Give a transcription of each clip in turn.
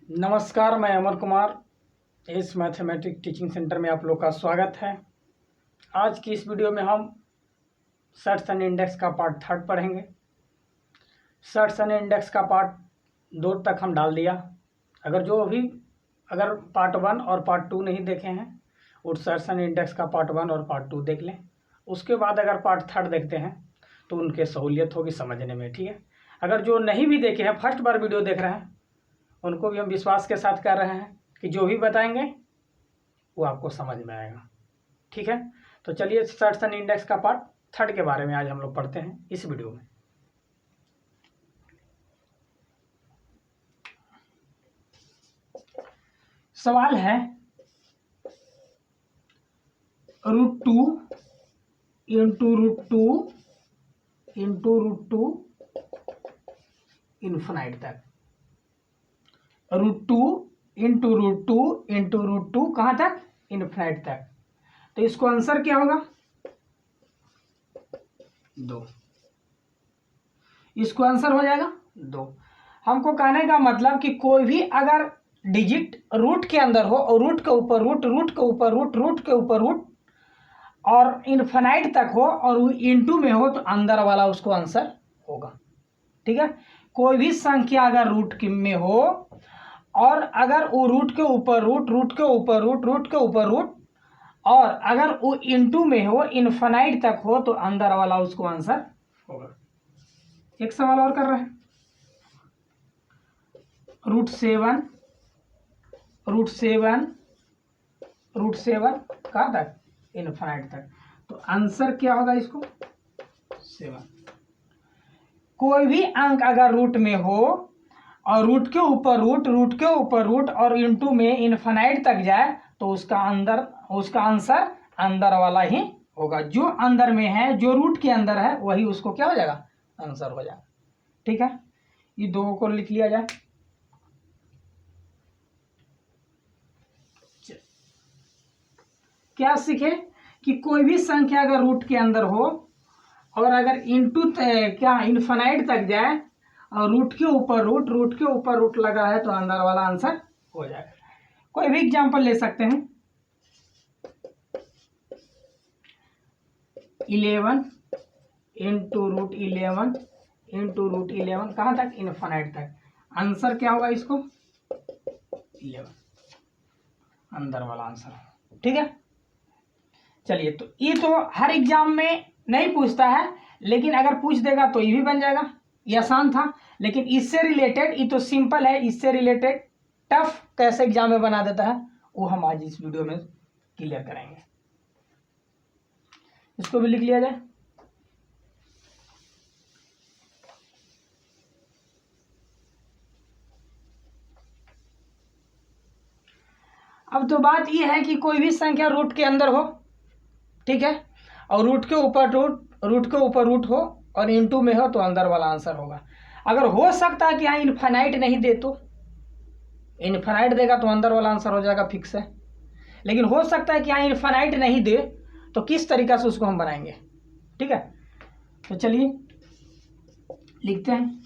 नमस्कार, मैं अमर कुमार इस मैथमेटिक्स टीचिंग सेंटर में आप लोग का स्वागत है। आज की इस वीडियो में हम सर्ट्स एंड इंडेक्स का पार्ट 3 पढ़ेंगे। सर्ट्स एंड इंडेक्स का पार्ट 2 तक हम डाल दिया। अगर पार्ट 1 और पार्ट 2 नहीं देखे हैं, उस सर्ट्स एंड इंडेक्स का पार्ट 1 और पार्ट 2 देख लें। उसके बाद अगर पार्ट 3 देखते हैं तो उनके सहूलियत होगी समझने में। ठीक है, अगर जो नहीं भी देखे हैं, फर्स्ट बार वीडियो देख रहे हैं, उनको भी हम विश्वास के साथ कर रहे हैं कि जो भी बताएंगे वो आपको समझ में आएगा। ठीक है, तो चलिए सर्ट्स एंड इंडेक्स का पार्ट 3 के बारे में आज हम लोग पढ़ते हैं इस वीडियो में। सवाल है √2 इंटू √2 इन्फिनाइट तक। √2 इंटू √2 कहाँ तक? इन्फिनाइट तक। तो इसको आंसर क्या होगा? 2। इसको आंसर हो जाएगा 2। हमको कहने का मतलब कि कोई भी अगर डिजिट रूट के अंदर हो और रूट के ऊपर रूट, रूट के ऊपर रूट, रूट के ऊपर रूट और इन्फिनाइट तक हो और वो इंटू में हो तो अंदर वाला उसको आंसर होगा। ठीक है, कोई भी संख्या अगर रूट में हो और अगर वो रूट के ऊपर रूट, रूट के ऊपर रूट, रूट के ऊपर रूट और अगर वो इंटू में हो, इन्फिनाइट तक हो तो अंदर वाला उसको आंसर होगा। एक सवाल और कर रहे हैं। √7 कहाँ तक? इन्फिनाइट तक। तो आंसर क्या होगा इसको? 7। कोई भी अंक अगर रूट में हो और रूट के ऊपर रूट, रूट के ऊपर रूट और इंटू में इन्फिनाइट तक जाए तो उसका आंसर अंदर वाला ही होगा। जो अंदर में है, जो रूट के अंदर है, वही उसको क्या हो जाएगा? आंसर हो जाएगा। ठीक है, ये दो को लिख लिया जाए। क्या सीखे कि कोई भी संख्या अगर रूट के अंदर हो और अगर इन्फिनाइट तक जाए और रूट के ऊपर रूट, रूट के ऊपर रूट लगा है तो अंदर वाला आंसर हो जाएगा। कोई भी एग्जांपल ले सकते हैं। 11 इंटू √11 कहाँ तक? इन्फिनाइट तक। आंसर क्या होगा इसको? 11, अंदर वाला आंसर। ठीक है, चलिए, तो ये तो हर एग्जाम में नहीं पूछता है, लेकिन अगर पूछ देगा तो ये भी बन जाएगा। ये आसान था, लेकिन इससे रिलेटेड, ये तो सिंपल है, इससे रिलेटेड टफ कैसे एग्जाम में बना देता है वो हम आज इस वीडियो में क्लियर करेंगे। इसको भी लिख लिया जाए। अब तो बात यह है कि कोई भी संख्या रूट के अंदर हो, ठीक है, और रूट के ऊपर रूट हो और इंटू में हो तो अंदर वाला आंसर होगा। अगर हो सकता है कि यहाँ इन्फिनाइट नहीं दे तो इन्फिनाइट देगा तो अंदर वाला आंसर हो जाएगा, फिक्स है। लेकिन हो सकता है कि यहाँ इन्फिनाइट नहीं दे तो किस तरीका से उसको हम बनाएंगे। ठीक है, तो चलिए लिखते हैं।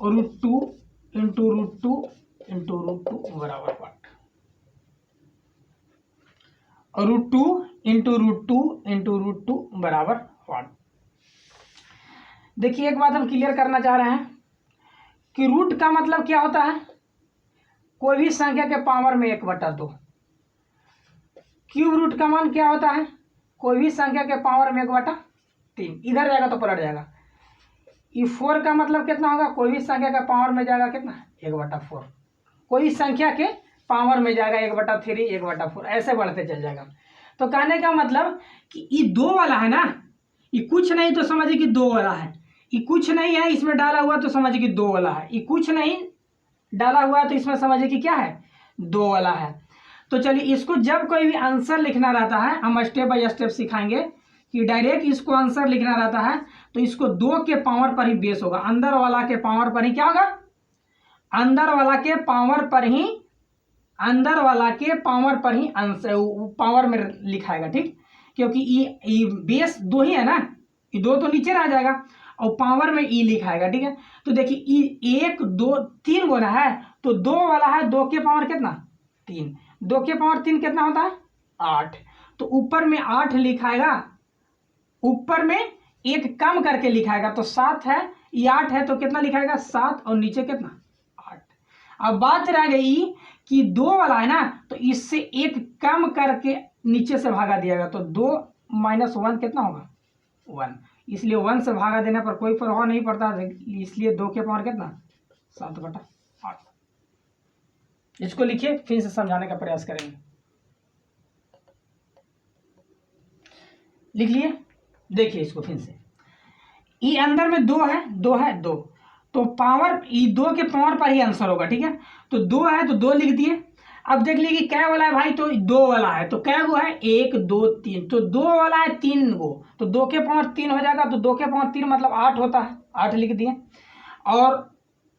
√2 इंटू √2 बराबर पार्ट। √2 इंटू √2 बराबर 1। देखिए, एक बात हम क्लियर करना चाह रहे हैं कि रूट का मतलब क्या होता है? कोई भी संख्या के पावर में 1/2। क्यूब रूट का मान क्या होता है? कोई भी संख्या के पावर में 1/3। इधर जाएगा तो पलट जाएगा। ये 4 का मतलब कितना होगा? कोई भी संख्या का पावर में जाएगा कितना? 1/4। कोई संख्या के पावर में जाएगा 1/3, 1/4, ऐसे बढ़ते चल जाएगा। तो कहने का मतलब कि ये 2 वाला है ना, ये कुछ नहीं तो समझिए कि 2 वाला है। ये कुछ नहीं है, इसमें डाला हुआ तो समझिए कि 2 वाला है। ये कुछ नहीं डाला हुआ है तो इसमें समझिए कि क्या है? 2 वाला है। तो चलिए, इसको जब कोई भी आंसर लिखना रहता है, हम स्टेप बाय स्टेप सिखाएंगे कि डायरेक्ट इसको आंसर लिखना रहता है तो इसको 2 के पावर पर ही बेस होगा। अंदर वाला के पावर पर ही क्या होगा? अंदर वाला के पावर पर ही आंसर पावर में लिखाएगा। ठीक, क्योंकि ये बेस 2 ही है ना, ये 2 तो नीचे रह जाएगा और पावर में ई लिखाएगा, ठीक है। तो देखिए ई 1 2 3 बोला है, तो 2 वाला है, 2 के पावर कितना 3, 2 के पावर 3 कितना होता है 8, तो ऊपर में 8 लिखाएगा, ऊपर में एक कम करके लिखाएगा, तो 7 है, ये 8 है, तो कितना लिखाएगा 7, और नीचे कितना 8। अब बात रह गई कि 2 वाला है ना, तो इससे एक कम करके नीचे से भागा दिएगा, तो 2 - 1 कितना होगा 1, इसलिए 1 से भागा देने पर कोई प्रभाव नहीं पड़ता, इसलिए 2 के पावर कितना 7/8। इसको लिखिए, फिर से समझाने का प्रयास करेंगे। लिख लिए, देखिए इसको फिर से, ये अंदर में 2 है, 2 है 2, तो पावर ये 2 के पावर पर ही आंसर होगा, ठीक है। तो 2 है तो 2 लिख दिए। अब देख लीजिए कि क्या वाला है भाई, तो 2 वाला है, तो क्या गो है 1 2 3, तो 2 वाला है 3 गो, तो 2 के पावर 3 हो जाएगा, तो 2 के पावर 3 मतलब 8 होता है, 8 लिख दिए। और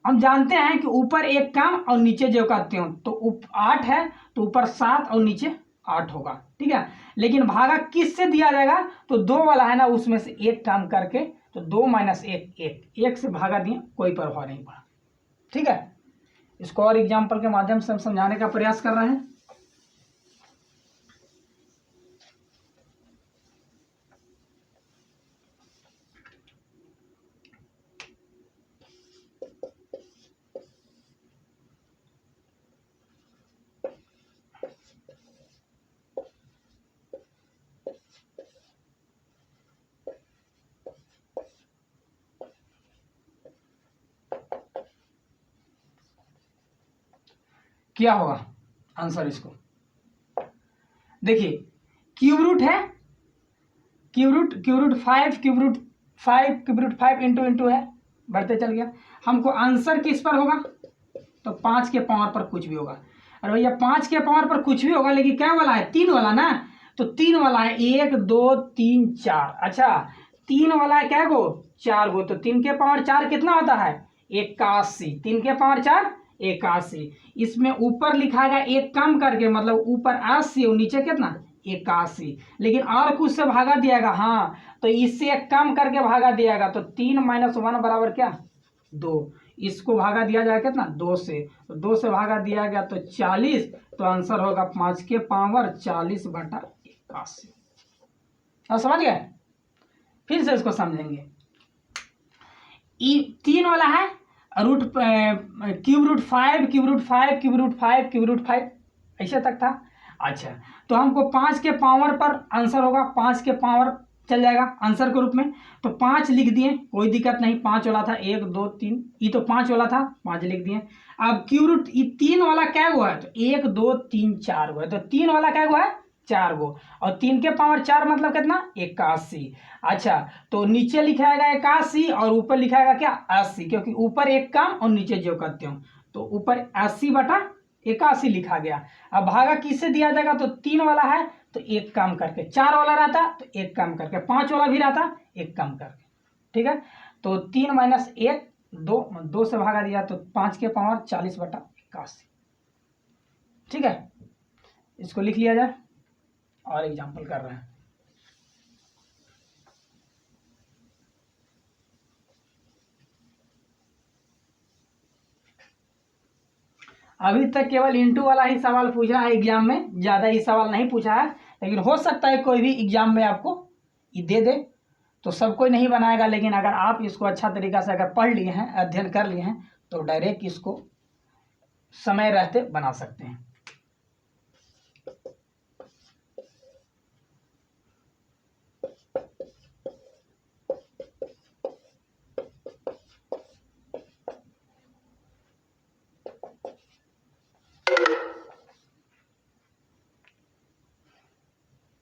हम जानते हैं कि ऊपर एक कम और नीचे जो करते हो, तो 8 है तो ऊपर 7 और नीचे 8 होगा, ठीक है। लेकिन भागा किस से दिया जाएगा, तो 2 वाला है ना, उसमें से एक कम करके, तो 2 - 1 1 से भागा दिए, कोई प्रभाव नहीं पड़ा, ठीक है। इसको और एग्जाम्पल के माध्यम से हम समझाने का प्रयास कर रहे हैं। क्या होगा आंसर इसको, देखिए क्यूब रूट है, cube root 5 cube root 5 into है, बढ़ते चल गया। हमको आंसर किस पर होगा, तो 5 के पावर पर कुछ भी होगा। अरे भैया 5 के पावर पर कुछ भी होगा, लेकिन क्या वाला है 3 वाला ना, तो 3 वाला है 1 2 3 4, अच्छा 3 वाला है क्या गो 4 गो, तो 3 के पावर 4 कितना होता है 81, 3 के पावर 4 81, इसमें ऊपर लिखा गया एक कम करके, मतलब ऊपर 80 और नीचे कितना 81, लेकिन और कुछ से भागा दिएगा, हाँ तो इससे एक कम करके भागा दिएगा, तो 3 - 1 बराबर क्या 2, इसको भागा दिया जाएगा कितना 2 से, तो 2 से भागा दिया गया तो 40, तो आंसर होगा 5 के पावर 40/81। अब समझ गए, फिर से इसको समझेंगे। 3 वाला है root cube root 5 cube root 5 cube root 5 cube root 5 ऐसे तक था। अच्छा, तो हमको 5 के पावर पर आंसर होगा, 5 के पावर चल जाएगा आंसर के रूप में, तो 5 लिख दिए, कोई दिक्कत नहीं, 5 वाला था 1 2 3, ये तो 5 वाला था 5 लिख दिए। अब क्यूब रूट 3 वाला क्या हुआ है, तो 1 2 3 4 हुआ है, तो 3 वाला क्या हुआ है 4 गो, और 3 के पावर 4 मतलब कितना 81। अच्छा, तो नीचे लिखाएगा 81 और ऊपर लिखाएगा क्या 80, क्योंकि ऊपर एक कम और नीचे जो करते हो, तो ऊपर 80/81 लिखा गया। अब भागा किससे दिया जाएगा, तो 3 वाला है तो एक कम करके, 4 वाला रहता तो एक कम करके, 5 वाला भी रहता एक कम करके, ठीक है। तो 3 - 1 2 से भागा दिया, तो 5 के पावर 40/81, ठीक है। इसको लिख लिया जाए और एग्जाम्पल कर रहे हैं। अभी तक केवल इंटू वाला ही सवाल पूछा है एग्जाम में, ज़्यादा ही सवाल नहीं पूछा है, लेकिन हो सकता है कोई भी एग्जाम में आपको ये दे दे, तो सब कोई नहीं बनाएगा, लेकिन अगर आप इसको अच्छा तरीका से अगर पढ़ लिए हैं, अध्ययन कर लिए हैं, तो डायरेक्ट इसको समय रहते बना सकते हैं।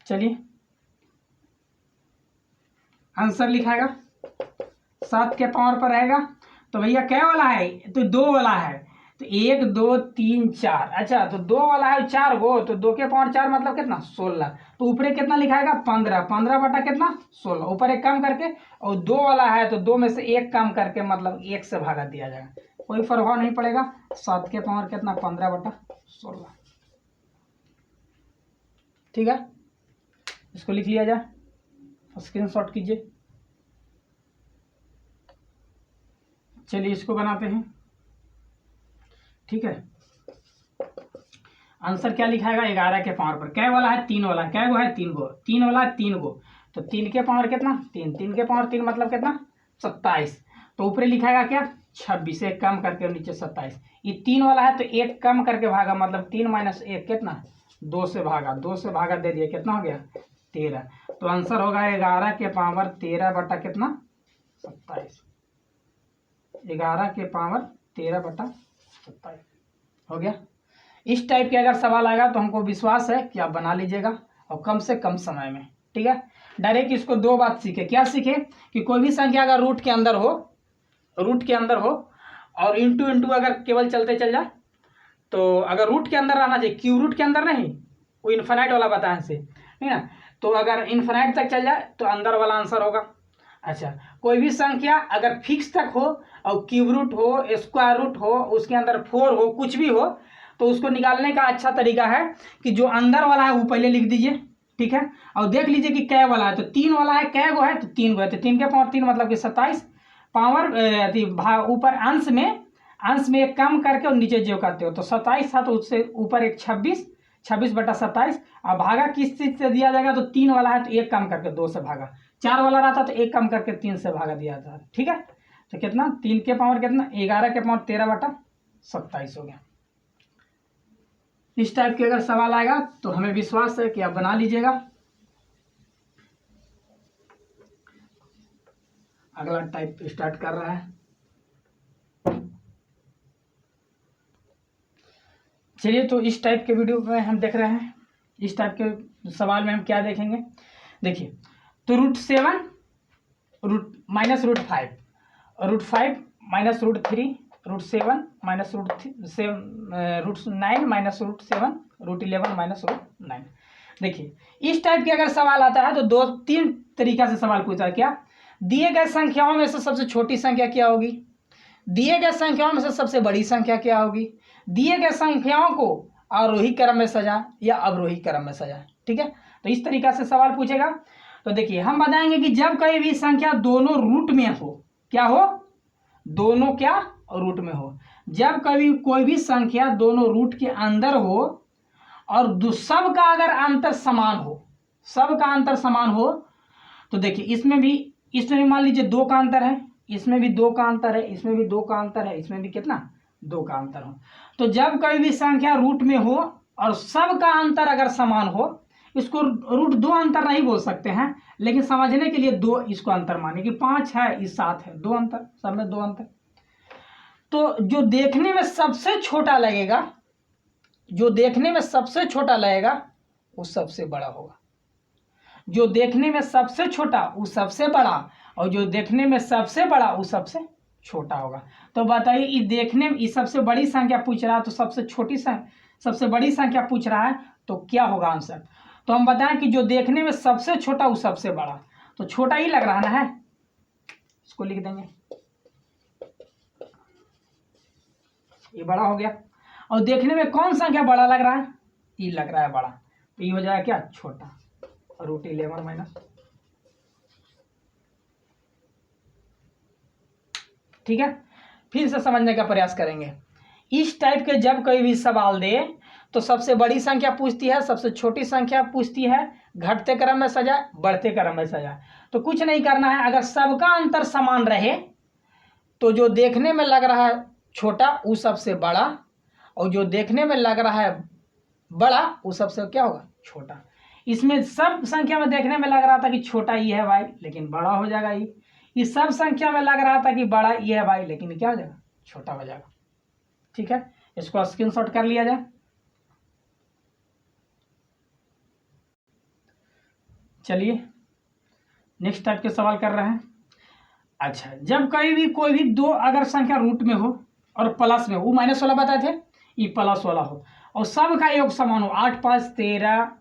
चलिए आंसर लिखाएगा, 7 के पावर पर रहेगा, तो भैया क्या वाला है, तो 2 वाला है, तो 1 2 3 4, अच्छा तो 2 वाला है 4 गो, तो 2 के पावर 4 मतलब कितना 16, तो ऊपर कितना लिखाएगा 15, 15 बटा कितना 16, ऊपर एक कम करके, और 2 वाला है तो 2 में से एक कम करके, मतलब 1 से भागा दिया जाएगा, कोई प्रभाव नहीं पड़ेगा। 7 के पावर कितना 15/16, ठीक है। इसको लिख लिया जाए, स्क्रीनशॉट कीजिए। चलिए इसको बनाते हैं, ठीक है। आंसर क्या लिखाएगा, 11 के पावर पर कै वाला है, 3 वाला, कै गो है, 3 गो, 3 वाला है 3 गो, तो 3 के पावर कितना, 3, 3 के पावर 3 मतलब कितना, 27। तो ऊपर लिखाएगा क्या, 26, एक कम करके और नीचे 27। ये 3 वाला है तो एक कम करके भागा, मतलब 3 माइनस 1 कितना, 2 से भागा, 2 से भागा दे दिया, कितना हो गया, 13। तो आंसर होगा 11 के पावर 13 बटा कितना, 27। 11 के पावर 13 बटा 27 हो गया। इस टाइप के अगर सवाल आएगा तो हमको विश्वास है कि आप बना लीजिएगा और कम से कम समय में, ठीक है। डायरेक्ट इसको दो बात सीखे, क्या सीखे कि कोई भी संख्या अगर रूट के अंदर हो, रूट के अंदर हो और इंटू इंटू अगर केवल चलते चल जाए, तो अगर रूट के अंदर आना चाहिए, क्यू रूट के अंदर नहीं, वो इन्फिनाइट वाला बताया से, ठीक है। तो अगर इन्फिनाइट तक चल जाए तो अंदर वाला आंसर होगा। अच्छा, कोई भी संख्या अगर फिक्स तक हो और क्यूब रूट हो, स्क्वायर रूट हो, उसके अंदर 4 हो, कुछ भी हो, तो उसको निकालने का अच्छा तरीका है कि जो अंदर वाला है वो पहले लिख दीजिए, ठीक है। और देख लीजिए कि कै वाला है, तो 3 वाला है, कै गो है, तो 3 गो है, तो 3 के पावर 3 मतलब कि 27। पावर ऊपर अंश में एक कम करके और नीचे जो करते हो, तो 27 था तो उससे ऊपर एक 26, 26 बटा 27। अब भागा किस चीज से दिया जाएगा, तो 3 वाला है तो एक कम करके 2 से भागा, 4 वाला रहता तो एक कम करके 3 से भागा दिया था, ठीक है। तो कितना, 3 के पावर कितना, 11 के पावर 13 बटा 27 हो गया। इस टाइप के अगर सवाल आएगा तो हमें विश्वास है कि आप बना लीजिएगा। अगला टाइप स्टार्ट कर रहा है। चलिए, तो इस टाइप के वीडियो में हम देख रहे हैं, इस टाइप के सवाल में हम क्या देखेंगे, देखिए। तो √7 minus √5, √5 minus √3, √7 minus √9 minus √7, √11 minus √9। देखिए, इस टाइप के अगर सवाल आता है तो 2-3 तरीका से सवाल पूछा है। क्या, दिए गए संख्याओं में से सबसे छोटी संख्या क्या होगी, दिए गए संख्याओं में से सबसे बड़ी संख्या क्या होगी, दिए गए संख्याओं को आरोही क्रम में सजाएं या अवरोही क्रम में सजाएं, ठीक है। तो इस तरीका से सवाल पूछेगा। तो देखिए, हम बताएंगे कि जब कोई भी संख्या दोनों रूट में हो, क्या हो, दोनों क्या रूट में हो, जब कभी कोई भी संख्या दोनों रूट के अंदर हो और सब का अगर अंतर समान हो, सब का अंतर समान हो, तो देखिए इसमें भी मान लीजिए 2 का अंतर है, इसमें भी 2 का अंतर है, इसमें भी 2 का अंतर है, इसमें भी कितना, 2 का अंतर हो, तो जब कोई भी संख्या रूट में हो और सब का अंतर अगर समान हो, इसको रूट 2 अंतर नहीं बोल सकते हैं, लेकिन समझने के लिए 2 इसको अंतर माने कि 5 है, इस 7 है, 2 अंतर, सब में 2 अंतर। तो जो देखने में सबसे छोटा लगेगा, जो देखने में सबसे छोटा लगेगा वो सबसे बड़ा होगा, जो देखने में सबसे छोटा वो सबसे बड़ा, और जो देखने में सबसे बड़ा वो सबसे छोटा होगा। तो बताइए, इस देखने में इस सबसे बड़ी संख्या पूछ रहा है तो सबसे बड़ी संख्या पूछ रहा है, तो क्या होगा आंसर। तो हम बताएं कि जो देखने में सबसे छोटा वो सबसे बड़ा, तो छोटा ही लग रहा ना है, इसको लिख देंगे, ये बड़ा हो गया। और देखने में कौन संख्या बड़ा लग रहा है, ये लग रहा है बड़ा, तो ये हो जाएगा क्या, छोटा, √11 माइनस, ठीक है। फिर से समझने का प्रयास करेंगे। इस टाइप के जब कोई भी सवाल दे तो सबसे बड़ी संख्या पूछती है, सबसे छोटी संख्या पूछती है, घटते क्रम में सजाए, बढ़ते क्रम में सजाए, तो कुछ नहीं करना है। अगर सबका अंतर समान रहे तो जो देखने में लग रहा है छोटा वो सबसे बड़ा, और जो देखने में लग रहा है बड़ा वो सबसे क्या होगा, छोटा। इसमें सब संख्या में देखने में लग रहा था कि छोटा ही है भाई, लेकिन बड़ा हो जाएगा ये। इस सब संख्या में लग रहा था कि बड़ा ये है भाई, लेकिन क्या हो जाएगा, छोटा हो जाएगा, ठीक है। इसको स्क्रीनशॉट कर लिया जाए। चलिए नेक्स्ट टाइप के सवाल कर रहे हैं। अच्छा, जब कोई भी 2 अगर संख्या रूट में हो और प्लस में हो, वो माइनस वाला बताए थे, ये प्लस वाला हो, और सब का योग समान हो, 8 5 13,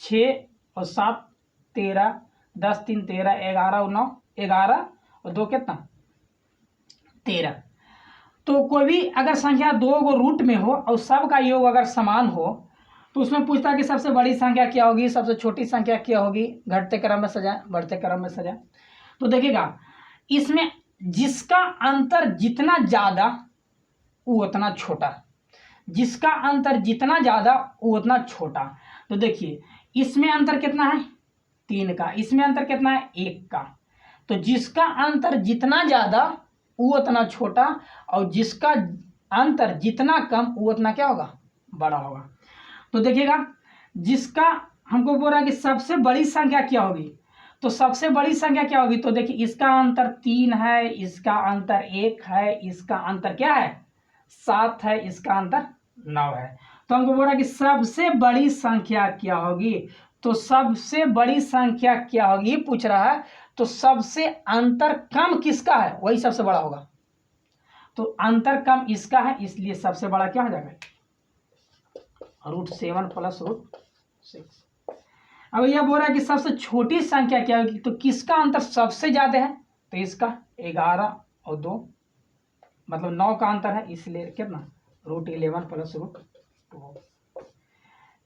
6 और 7 13, 10 3 13, 11 और 9 11 और 2 कितना, 13। तो कोई भी अगर संख्या 2 को रूट में हो और सब का योग अगर समान हो, तो उसमें पूछता है कि सबसे बड़ी संख्या क्या होगी, सबसे छोटी संख्या क्या होगी, घटते क्रम में सजाए, बढ़ते क्रम में सजाए। तो देखिएगा, इसमें जिसका अंतर जितना ज़्यादा वो उतना छोटा, जिसका अंतर जितना ज़्यादा वो उतना छोटा। तो देखिए इसमें अंतर कितना है 3 का, इसमें अंतर कितना है 1 का। तो जिसका अंतर जितना ज़्यादा वो उतना छोटा, और जिसका अंतर जितना कम वो उतना क्या होगा, बड़ा होगा। तो देखिएगा जिसका हमको बोल रहा है कि सबसे बड़ी संख्या क्या होगी, तो सबसे बड़ी संख्या क्या होगी, तो देखिए इसका अंतर 3 है, इसका अंतर 1 है, इसका अंतर क्या है 7 है, इसका अंतर 9 है। तो हमको बोल रहा है कि सबसे बड़ी संख्या क्या होगी, तो सबसे बड़ी संख्या क्या होगी पूछ रहा है। तो सबसे अंतर कम किसका है वही सबसे बड़ा होगा। तो अंतर कम इसका है, इसलिए सबसे बड़ा क्या हो जाएगा √7 + √6। अब यह बोल रहा है कि सबसे छोटी संख्या क्या होगी, तो किसका अंतर सबसे ज्यादा है, तो इसका 11 और 2 मतलब 9 का अंतर है, इसलिए कितना √11 + √2।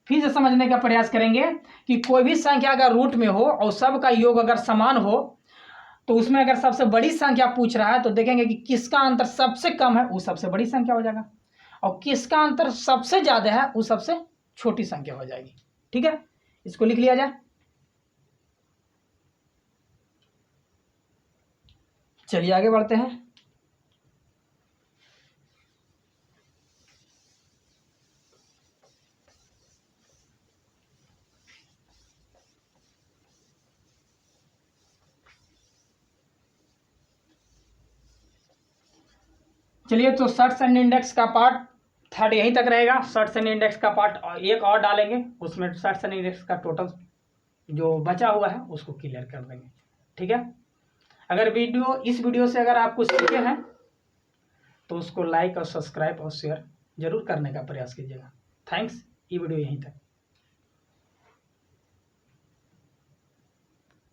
फिर से समझने का प्रयास करेंगे कि कोई भी संख्या अगर रूट में हो और सबका योग अगर समान हो, तो उसमें अगर सबसे बड़ी संख्या पूछ रहा है तो देखेंगे कि किसका अंतर सबसे कम है वो सबसे बड़ी संख्या हो जाएगा, और किसका अंतर सबसे ज्यादा है वो सबसे छोटी संख्या हो जाएगी। ठीक है, इसको लिख लिया जाए। चलिए आगे बढ़ते हैं। चलिए तो शॉर्ट्स एंड इंडेक्स का पार्ट 3 यहीं तक रहेगा। शॉर्ट्स एंड इंडेक्स का पार्ट एक और डालेंगे, उसमें शॉर्ट्स एंड इंडेक्स का टोटल जो बचा हुआ है उसको क्लियर कर देंगे। ठीक है, अगर इस वीडियो से अगर आप कुछ सीखे हैं तो उसको लाइक और सब्सक्राइब और शेयर जरूर करने का प्रयास कीजिएगा। थैंक्स, ये वीडियो यहीं तक।